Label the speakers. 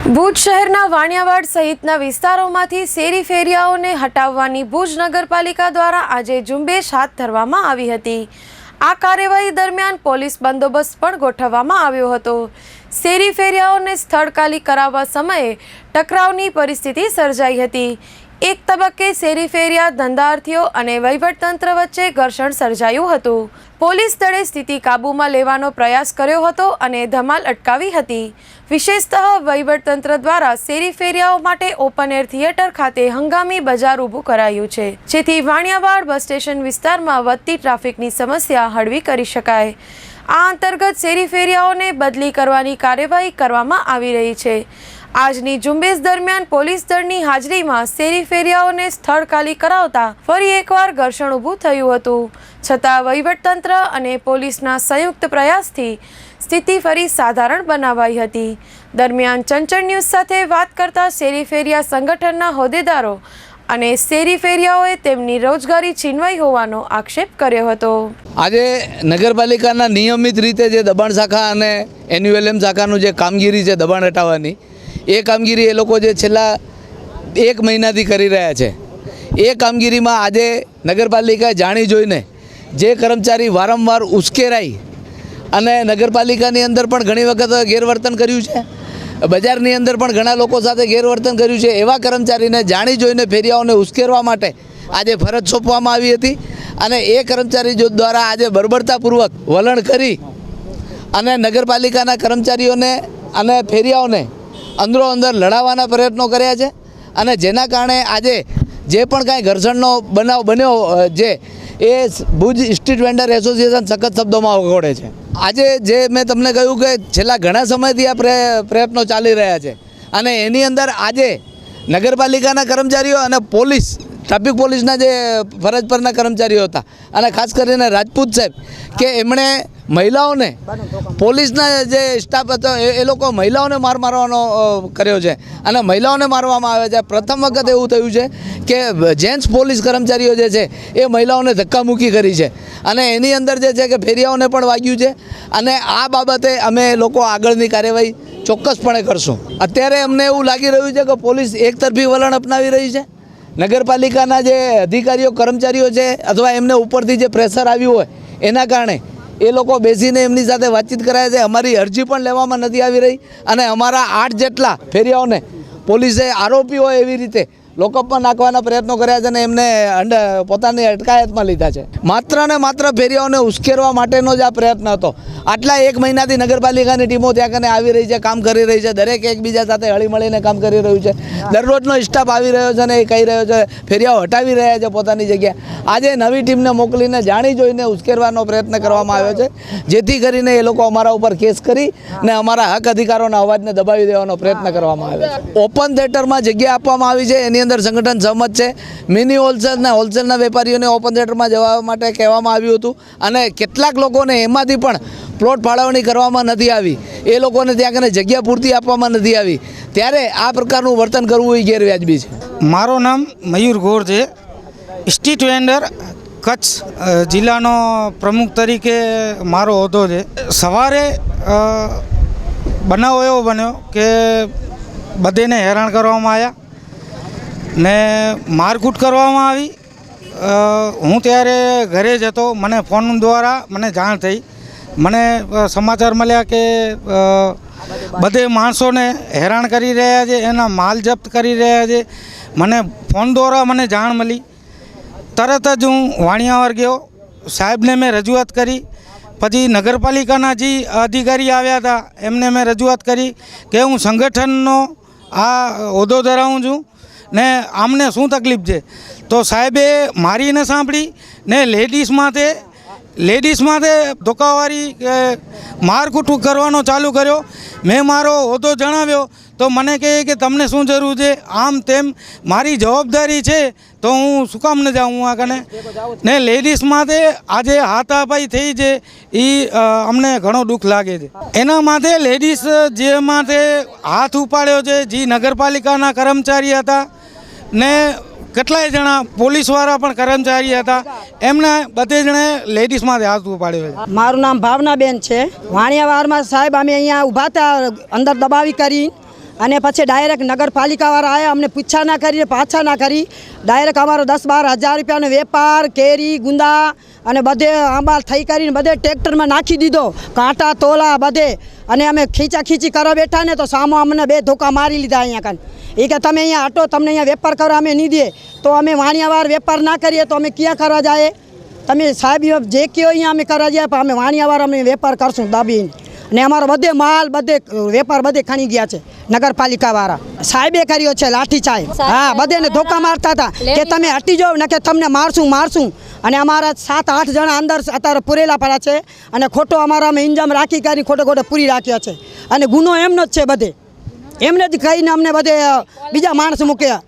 Speaker 1: ભુજ શહેરના વાણિયાવાડ સહિતના વિસ્તારોમાંથી શેરી ફેરિયાઓને હટાવવાની ભુજ નગરપાલિકા દ્વારા આજે ઝુંબેશ હાથ ધરવામાં આવી હતી। આ કાર્યવાહી દરમિયાન પોલીસ બંદોબસ્ત પણ ગોઠવવામાં આવ્યો હતો। શેરી ફેરિયાઓને સ્થળ ખાલી કરાવવા સમયે ટકરાવની પરિસ્થિતિ સર્જાઈ હતી। એક તબક્કે શેરી ફેરિયા ધંધાર્થીઓ અને વહીવટતંત્ર વચ્ચે ઘર્ષણ સર્જાયું હતું। પોલીસ દળે સ્થિતિ કાબૂમાં લેવાનો પ્રયાસ કર્યો હતો અને ધમાલ અટકાવી હતી। વિશેષતઃ વહીવટતંત્ર દ્વારા શેરી ફેરિયાઓ માટે ઓપન એર થિયેટર ખાતે હંગામી બજાર ઊભું કરાયું છે, જેથી વાણિયાવાડ બસ સ્ટેશન વિસ્તારમાં વધતી ટ્રાફિકની સમસ્યા હળવી કરી શકાય। આ અંતર્ગત શેરી ફેરિયાઓને બદલી કરવાની કાર્યવાહી કરવામાં આવી રહી છે। આજની ઝુંબેશ દરમિયાન પોલીસ દળની હાજરીમાં શેરી ફેરિયાઓને સ્થળ ખાલી કરાવતા ફરી એકવાર ઘર્ષણ ઊભું થયું હતું, છતાં વહીવટતંત્ર અને પોલીસના સંયુક્ત પ્રયાસથી સ્થિતિ ફરી સાધારણ બનાવાઈ હતી। દરમિયાન ચંચળ ન્યૂઝ સાથે વાત કરતા શેરી ફેરિયા સંગઠનના હોદ્દેદારો અને શેરી ફેરિયાઓએ તેમની રોજગારી છીનવાઈ હોવાનો આક્ષેપ કર્યો હતો।
Speaker 2: આજે નગરપાલિકાના નિયમિત રીતે જે દબાણ શાખા અને એન્યુએલએમ શાખાનું જે કામગીરી છે દબાણ હટાવવાની, એ કામગીરી એ લોકો જે છેલ્લા 1 મહિનાથી કરી રહ્યા છે। એ કામગીરીમાં આજે નગરપાલિકાએ જાણી જોઈને જે કર્મચારી વારંવાર ઉશ્કેરાઈ અને નગરપાલિકાની અંદર પણ ઘણી વખત ગેરવર્તન કર્યું છે, બજારની અંદર પણ ઘણા લોકો સાથે ગેરવર્તન કર્યું છે, એવા કર્મચારીને જાણી જોઈને ફેરિયાઓને ઉશ્કેરવા માટે આજે ફરજ સોંપવામાં આવી હતી। અને એ કર્મચારી દ્વારા આજે બર્બરતાપૂર્વક વલણ કરી અને નગરપાલિકાના કર્મચારીઓને અને ફેરિયાઓને અંદરો અંદર લડાવવાના પ્રયત્નો કર્યા છે। અને જેના કારણે આજે જે પણ કાંઈ ઘર્ષણનો બનાવ બન્યો છે એ ભુજ સ્ટ્રીટ વેન્ડર એસોસિએશન સખત શબ્દોમાં વખોડે છે। આજે જે મેં તમને કહ્યું કે છેલ્લા ઘણા સમયથી આ પ્રયત્નો ચાલી રહ્યા છે અને એની અંદર આજે નગરપાલિકાના કર્મચારીઓ અને પોલીસ ટ્રાફિક પોલીસના જે ફરજ પરના કર્મચારીઓ હતા અને ખાસ કરીને રાજપૂત સાહેબ કે એમણે મહિલાઓને પોલીસના જે સ્ટાફ હતો એ લોકો મહિલાઓને મારવાનો કર્યો છે અને મહિલાઓને મારવામાં આવે છે। પ્રથમ વખત એવું થયું છે કે જેન્ટ્સ પોલીસ કર્મચારીઓ જે છે એ મહિલાઓને ધક્કામુક્કી કરી છે અને એની અંદર જે છે કે ફેરિયાઓને પણ વાગ્યું છે અને આ બાબતે અમે લોકો આગળની કાર્યવાહી ચોક્કસપણે કરશું। અત્યારે અમને એવું લાગી રહ્યું છે કે પોલીસ એકતરફી વલણ અપનાવી રહી છે। નગરપાલિકાના જે અધિકારીઓ કર્મચારીઓ છે અથવા એમને ઉપરથી જે પ્રેશર આવ્યું હોય એના કારણે એ લોકો બેસીને એમની સાથે વાતચીત કરાય છે। અમારી અરજી પણ લેવામાં નથી આવી રહી અને અમારા 8 જેટલા ફેરિયાઓને પોલીસે આરોપી હોય એવી રીતે લોકઅપમાં નાખવાના પ્રયત્નો કર્યા છે અને એમને પોતાની અટકાયતમાં લીધા છે। માત્ર ને માત્ર ફેરિયાઓને ઉશ્કેરવા માટેનો જ આ પ્રયત્ન હતો। આટલા 1 મહિનાથી નગરપાલિકાની ટીમો ત્યાં કને આવી રહી છે, કામ કરી રહી છે, દરેક એકબીજા સાથે હળીમળીને કામ કરી રહ્યું છે। દરરોજનો સ્ટાફ આવી રહ્યો છે અને એ કહી રહ્યો છે, ફેરિયાઓ હટાવી રહ્યા છે પોતાની જગ્યા। આજે નવી ટીમને મોકલીને જાણી જોઈને ઉશ્કેરવાનો પ્રયત્ન કરવામાં આવ્યો છે, જેથી કરીને એ લોકો અમારા ઉપર કેસ કરી અને અમારા હક અધિકારોના અવાજને દબાવી દેવાનો પ્રયત્ન કરવામાં આવ્યો છે। ઓપન થિયેટરમાં જગ્યા આપવામાં આવી છે, એની અંદર સંગઠન સહમત છે। મિની હોલસેલના હોલસેલના વેપારીઓને ઓપન થિયેટરમાં જવા માટે કહેવામાં આવ્યું હતું અને કેટલાક લોકોને એમાંથી પણ પ્લોટ ફાળવણી કરવામાં નથી આવી, એ લોકોને ત્યાં કને જગ્યા પૂરતી આપવામાં નથી આવી, ત્યારે આ પ્રકારનું વર્તન કરવું એ ગેરવ્યાજબી છે।
Speaker 3: મારું નામ મયુર ગોર છે। સ્ટ્રીટ વેન્ડર કચ્છ જિલ્લાનો પ્રમુખ તરીકે મારો હોદ્દો છે। સવારે બનાવ એવો બન્યો કે બધેને હેરાન કરવામાં આવ્યા ને મારકૂટ કરવામાં આવી। હું ત્યારે ઘરે જ હતો, મને ફોન દ્વારા મને જાણ થઈ, મને સમાચાર મળ્યા કે બધે માણસોને હેરાન કરી રહ્યા છે, એના માલ જપ્ત કરી રહ્યા છે। મને ફોન દ્વારા મને જાણ મળી, તરત જ હું વાણિયાવાડ ગયો, સાહેબને મેં રજૂઆત કરી। પછી નગરપાલિકાના જે અધિકારી આવ્યા હતા એમને મેં રજૂઆત કરી કે હું સંગઠનનો આ હોદ્દો ધરાવું છું ને આમને શું તકલીફ છે, તો સાહેબે મારી ન સાંભળી ને લેડીઝ માથે ધોકાવારી મારકૂટ કરવાનો ચાલુ કર્યો। મેં મારો હોદ્દો જણાવ્યો તો મને કહે કે તમને શું જરૂર છે, આમ તેમ। મારી જવાબદારી છે તો હું શું કામ ન જાઉં આગળ ને લેડીઝ માથે આજે હાથાપાઈ થઈ છે એ અમને ઘણો દુઃખ લાગે છે। એના માથે લેડીઝ જે માથે હાથ ઉપાડ્યો છે, જે નગરપાલિકાના કર્મચારી હતા ને કેટલાય જણા પોલીસવાળા પણ કર્મચારી હતા, એમને બધે જણે લેડીઝમાં હાથ ઉપાડ્યો છે।
Speaker 4: મારું નામ ભાવનાબેન છે। વાણિયાવાડમાં સાહેબ અમે અહીંયા ઊભા હતા, અંદર દબાવી કરી અને પછી ડાયરેક્ટ નગરપાલિકાવાળા આવ્યા, અમને પૂછા ના કરી પાછા ના કરી, ડાયરેક્ટ અમારો 10-12 હજાર રૂપિયાનો વેપાર કેરી ગુંદા અને બધે આંબા થઈ કરીને બધે ટ્રેક્ટરમાં નાખી દીધો, કાંટા તોલા બધે. અને અમે ખીચી કરવા બેઠા ને તો સામો અમને 2 ધોકા મારી લીધા અહીંયા કાન. એ કે તમે અહીંયા હટો, તમને અહીંયા વેપાર કરવા અમે નહીં દઈએ. તો અમે વાણિયાવાર વેપાર ના કરીએ તો અમે ક્યાં કરવા જાય? તમે સાહેબ જે કહો અહીંયા અમે કરવા જાય, પણ અમે વાણિયાવાર અમે વેપાર કરશું દાબીને. ને અમારો બધે માલ બધે વેપાર બધે ખણી ગયા છે નગરપાલિકાવાળા. સાહેબે કર્યો છે લાઠીચાર્જ. હા, બધેને ધોકા મારતા હતા કે તમે હટી જાઓ ને કે તમને મારશું. અને અમારા 7-8 જણા અંદર અત્યારે પૂરેલા પડ્યા છે અને ખોટો અમારા અમે ઇન્જામ રાખી કરીને ખોટો પૂરી રાખ્યા છે. અને ગુનો એમનો જ છે બધે, એમને જ કહીને અમને બધે બીજા માણસ મૂક્યા.